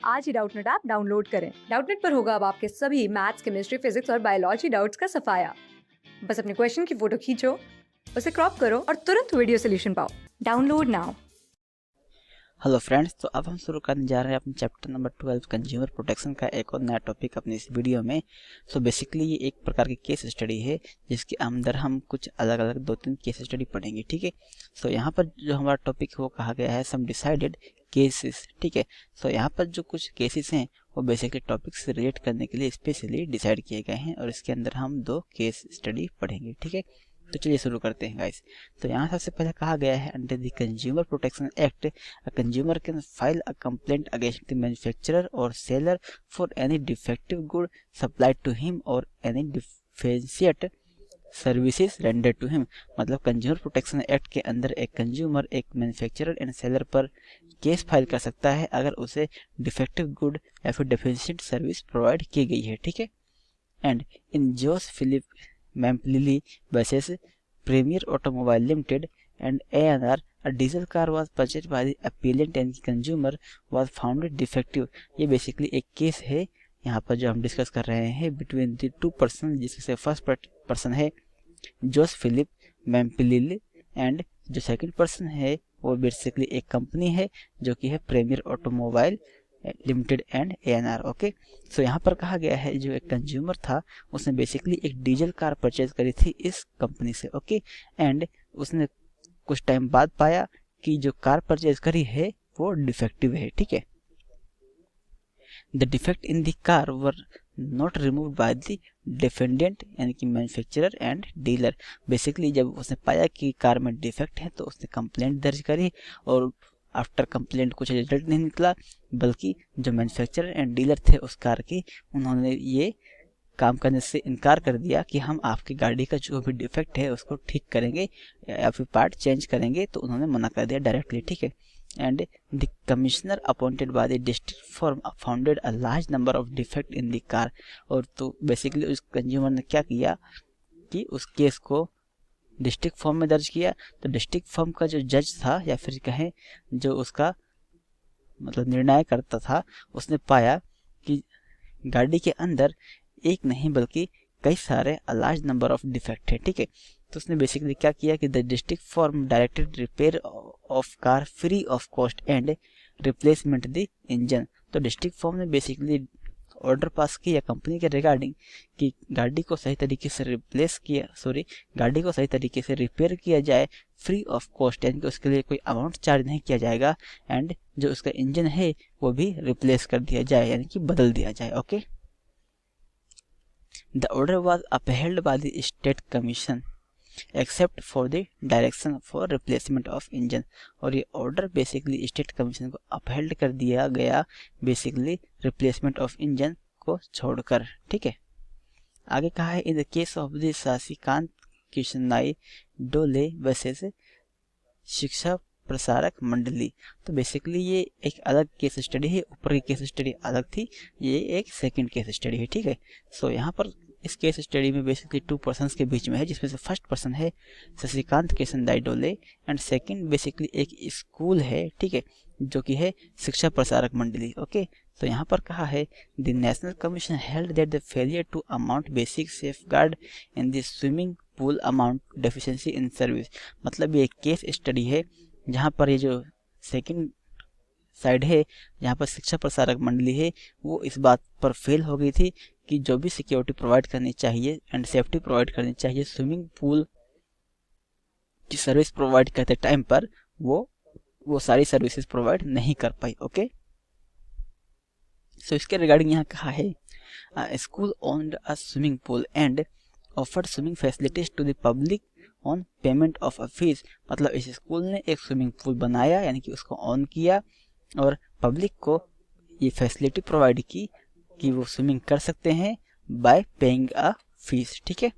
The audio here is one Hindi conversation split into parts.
आज ही डाउटनेट ऐप डाउनलोड करें। डाउटनेट पर होगा अब आपके सभी मैथ्स, केमिस्ट्री, फिजिक्स और बायोलॉजी डाउट्स का सफाया। बस अपने क्वेश्चन की फोटो खींचो, उसे क्रॉप करो और तुरंत वीडियो सॉल्यूशन पाओ। Download now. हेलो फ्रेंड्स, तो अब हम शुरू करने जा रहे हैं अपने चैप्टर नंबर 12 कंज्यूमर प्रोटेक्शन का एक और नया टॉपिक अपनी इस वीडियो में। सो बेसिकली ये एक प्रकार की केस स्टडी है जिसके अंदर हम कुछ अलग अलग 2-3 केस स्टडी पढ़ेंगे। ठीक है, सो यहाँ पर जो हमारा टॉपिक है वो कहा गया है सम डिसाइडेड केसेस। ठीक है, सो यहाँ पर जो कुछ केसेस हैं वो बेसिकली टॉपिक से रिलेट करने के लिए स्पेशली डिसाइड किए गए हैं और इसके अंदर हम 2 केस स्टडी पढ़ेंगे। ठीक है, तो चलिए शुरू करते हैं गाइस। तो यहाँ सबसे पहले कहा गया है under the consumer protection act a consumer can file a complaint against the manufacturer or seller for any defective good supplied to him or any deficient services render to him. मतलब कंज्यूमर प्रोटेक्शन एक्ट के अंदर एक कंज्यूमर एक मैन्युफैक्चरर एंड सेलर पर केस फाइल कर सकता है अगर उसे डिफेक्टिव गुड या फिर डेफिशिएंट सर्विस प्रोवाइड की गई है। ठीक है, and in Jose Philip Mampilly versus Premier automobile Limited and ANR, a diesel car was purchased by the appellant and the consumer was found defective। ये बेसिकली एक केस है यहाँ पर जो हम डिस्कस कर रहे हैं बिटवीन द टू पर्सन, जिससे फर्स्ट पर्सन है जोस फिलिप मैम्पलिली एंड जो सेकंड पर्सन है वो बेसिकली एक कंपनी है जो कि है premier automobile limited and ANR। Okay, so यहाँ पर कहा गया है जो एक कंज्यूमर था उसने बेसिकली एक डीजल कार परचेज करी थी इस कंपनी से। ओके, एंड उसने कुछ टाइम बाद पाया कि जो कार परचेज करी है वो डिफेक्टिव है। ठीक है, the defect in the car were not removed by the defendant यानी कि मैन्युफैक्चरर एंड डीलर। बेसिकली जब उसने पाया कि कार में डिफेक्ट है तो उसने कंप्लेंट दर्ज करी और आफ्टर कंप्लेंट कुछ रिजल्ट नहीं निकला, बल्कि जो मैन्युफैक्चरर एंड डीलर थे उस कार के उन्होंने ये काम करने से इनकार कर दिया कि हम आपकी गाड़ी का जो भी डिफेक्ट है उसको ठीक करेंगे या फिर पार्ट चेंज करेंगे, तो उन्होंने मना कर दिया डायरेक्टली। ठीक है, and the commissioner appointed by the district firm founded a large number of defect in the car. और तो बेसिकली उस कंज्यूमर ने क्या किया कि उस केस को डिस्ट्रिक्ट फर्म में दर्ज किया। तो डिस्ट्रिक्ट फर्म का जो जज था या फिर कहें जो उसका मतलब निर्णय करता था, उसने पाया कि गाड़ी के अंदर एक नहीं बल्कि कई सारे लार्ज नंबर ऑफ डिफेक्ट है। ठीक है, तो उसने बेसिकली क्या किया कि the district firm directed repair of car free of cost and replacement the engine. तो डिस्ट्रिक्ट फर्म ने बेसिकली ऑर्डर पास किया कंपनी के रिगार्डिंग कि गाड़ी को सही तरीके से गाड़ी को सही तरीके से रिपेयर किया जाए फ्री ऑफ कॉस्ट, यानी कि उसके लिए कोई अमाउंट चार्ज नहीं किया जाएगा, एंड जो उसका इंजन है वो भी रिप्लेस कर दिया जाए यानी कि बदल दिया जाए। Okay, The order was upheld by the State Commission except for the direction for replacement of engine। और ये ऑर्डर बेसिकली स्टेट कमीशन को अपहेल्ड कर दिया गया बेसिकली रिप्लेसमेंट ऑफ इंजन को छोड़कर। ठीक है, आगे कहा है in the case of the Shashikant Kishnai Dole versus शिक्षा प्रसारक मंडली। तो बेसिकली ये एक अलग केस स्टडी है, ऊपर की केस स्टडी अलग थी, ये एक सेकंड केस स्टडी है। ठीक है, सो यहाँ पर इस केस स्टडी में बेसिकली 2 पर्सन्स के बीच में है, जिसमें से फर्स्ट पर्सन है शशिकांत किशनदाई डोले एंड सेकंड बेसिकली एक स्कूल है। ठीक है, जो कि है शिक्षा प्रसारक मंडली। ओके, तो यहाँ पर कहा है the national commission held that the failure to amount basic safeguard in the swimming pool amount deficiency in service. मतलब ये एक केस स्टडी है जहाँ पर ये जो सेकंड साइड है जहाँ पर शिक्षा प्रसारक मंडली है वो इस बात पर फेल हो गई थी कि जो भी सिक्योरिटी प्रोवाइड करनी चाहिए एंड सेफ्टी प्रोवाइड करनी चाहिए स्विमिंग पूल की सर्विस प्रोवाइड करते टाइम पर वो सारी सर्विसेज प्रोवाइड नहीं कर पाई। ओके, सो इसके रिगार्डिंग यहाँ कहा है school owned a swimming pool and offered swimming facilities to the public on payment of a fees. मतलब इस स्कूल ने एक स्विमिंग पूल बनाया यानी कि उसको ऑन किया और पब्लिक को ये फैसिलिटी प्रोवाइड की कि वो स्विमिंग कर सकते हैं बाय पेइंग अ फीस। ठीक है,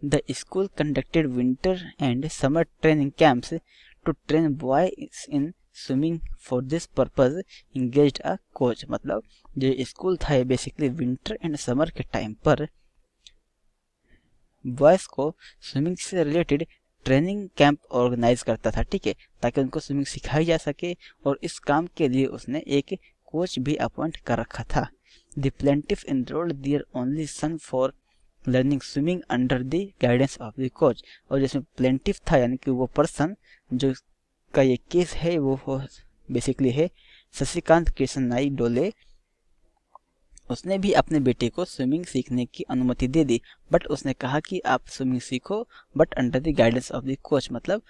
the school conducted winter and summer training camps to train boys in swimming for this purpose engaged a coach. मतलब जो स्कूल था ये बेसिकली विंटर एंड समर के टाइम पर बॉयज को स्विमिंग से रिलेटेड ट्रेनिंग कैंप ऑर्गेनाइज करता था। ठीक है, ताकि उनको स्विमिंग सिखाई जा सके और इस काम के लिए उसने एक कोच भी अपॉइंट कर रखा था। The plaintiff enrolled their only son for learning swimming under the guidance of the coach. और जिसमें प्लेंटिफ था यानी कि वो पर्सन जो का ये केस है वो बेसिकली है शशिकांत कृष्ण नाई डोले। उसने भी अपने बेटे को स्विमिंग सीखने की अनुमति दे दी, बट उसने कहा कि आप स्विमिंग सीखो but under the guidance of the coach, मतलब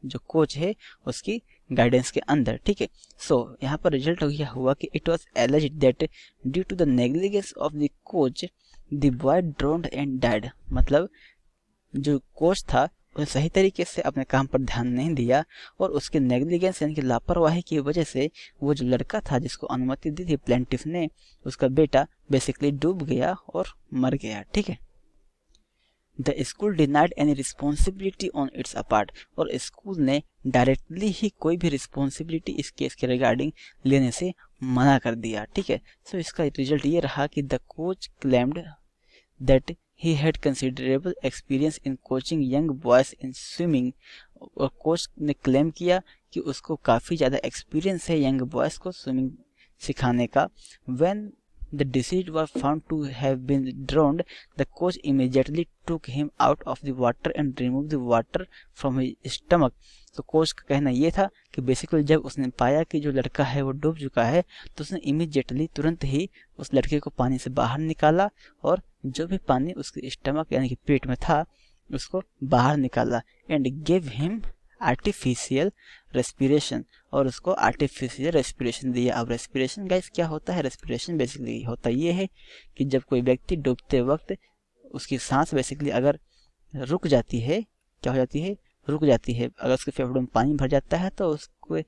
जो कोच है उसकी गाइडेंस के अंदर। ठीक है, सो यहाँ पर रिजल्ट यह हुआ कि it was alleged that due to the negligence of the coach the boy drowned and died. मतलब जो कोच था उसने सही तरीके से अपने काम पर ध्यान नहीं दिया और उसके नेग्लिजेंस यानी कि लापरवाही की वजह से वो जो लड़का था जिसको अनुमति दी थी प्लेंटिफ ने, उसका बेटा बेसिकली डूब गया और मर गया। ठीक है, the school denied any responsibility on it's apart. और स्कूल ने डायरेक्टली ही कोई भी रिस्पॉन्सिबिलिटी इस केस के रिगार्डिंग लेने से मना कर दिया। ठीक है, सो इसका रिजल्ट ये रहा कि the coach claimed that he had considerable experience in coaching young boys in swimming। और कोच ने क्लेम किया कि उसको काफ़ी ज़्यादा एक्सपीरियंस है यंग बॉयज़ को स्विमिंग सिखाने का। when the deceased was found to have been drowned, the coach immediately took him out of the water and removed the water from his stomach। तो कोच का कहना ये था कि बेसिकली जब उसने पाया कि जो लड़का है वो डूब चुका है तो उसने इमीडिएटली तुरंत ही उस लड़के को पानी से बाहर निकाला और जो भी पानी उसके स्टमक यानी कि पेट में था उसको बाहर निकाला and give him artificial respiration. और उसको आर्टिफिशियल रेस्पिरेशन दिया। अब रेस्पिरेशन गाइस क्या होता है? रेस्पिरेशन बेसिकली होता ये है कि जब कोई व्यक्ति डूबते वक्त उसकी सांस बेसिकली अगर रुक जाती है, क्या हो जाती है? रुक जाती है। अगर उसके फेफड़ों में पानी भर जाता है तो उसको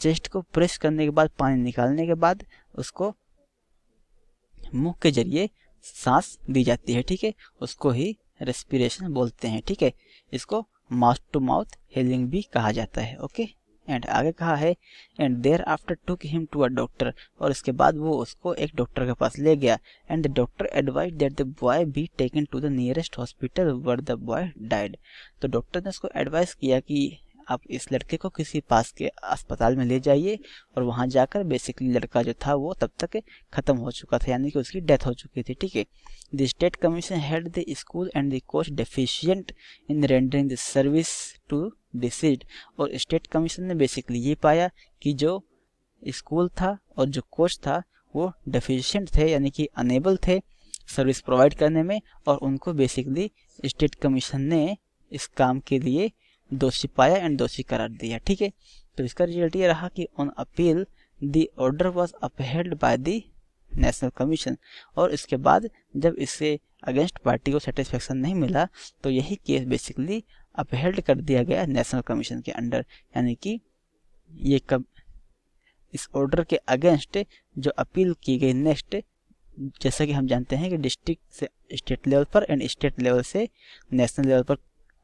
चेस्ट को प्रेस करने के बाद पानी निकालने के बाद उसको मुंह के जरिए सांस दी जाती है। ठीक है, उसको ही रेस्पिरेशन बोलते हैं। ठीक है, इसको माउथ टू माउथ हेलिंग भी कहा जाता है। ओके, एंड आगे कहा है and thereafter took him to a doctor. और इसके बाद वो उसको एक डॉक्टर के पास ले गया and the doctor advise that the boy be taken to the nearest hospital where the boy died. तो डॉक्टर ने उसको एडवाइस किया कि आप इस लड़के को किसी पास के अस्पताल में ले जाइए और वहाँ जाकर बेसिकली लड़का जो था वो तब तक ख़त्म हो चुका था, यानी कि उसकी डेथ हो चुकी थी। ठीक है, the state commission held the school and the coach deficient in rendering the service to deceased. और स्टेट कमीशन ने बेसिकली ये पाया कि जो स्कूल था और जो कोच था वो डेफिशिएंट थे, यानी कि अनेबल थे सर्विस प्रोवाइड करने में, और उनको बेसिकली स्टेट कमीशन ने इस काम के लिए दोषी पाया एंड दोषी करार दिया। ठीक है, तो इसका रिजल्ट ये रहा कि on appeal the order was upheld by the national commission. और इसके बाद जब इससे अगेंस्ट पार्टी को सेटिस्फेक्शन नहीं मिला तो यही केस बेसिकली अपहेल्ड कर दिया गया नेशनल कमीशन के अंडर, यानी कि ये कब इस ऑर्डर के अगेंस्ट जो अपील की गई नेक्स्ट, जैसा कि हम जानते हैं कि डिस्ट्रिक्ट से स्टेट लेवल पर एंड स्टेट लेवल से नेशनल लेवल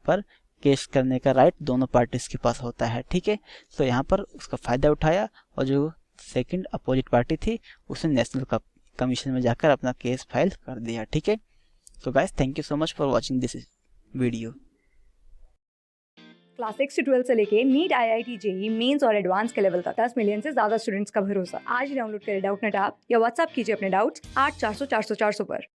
पर केस करने का राइट दोनों पार्टीज के पास होता है। ठीक है, तो यहाँ पर उसका फ़ायदा उठाया और जो सेकंड अपोजिट पार्टी थी उसने नेशनल कमीशन में जाकर अपना केस फाइल कर दिया। ठीक है, so guys thank you so much for watching this video. Class 6 से 12 से लेके नीट, IIT, JEE मेंस और एडवांस के लेवल तक 10 मिलियन से ज्यादा स्टूडेंट्स का भरोसा। आज ही डाउनलोड करें डाउटनेट ऐप या व्हाट्सएप कीजिए अपने डाउट्स 8400 400 400 पर।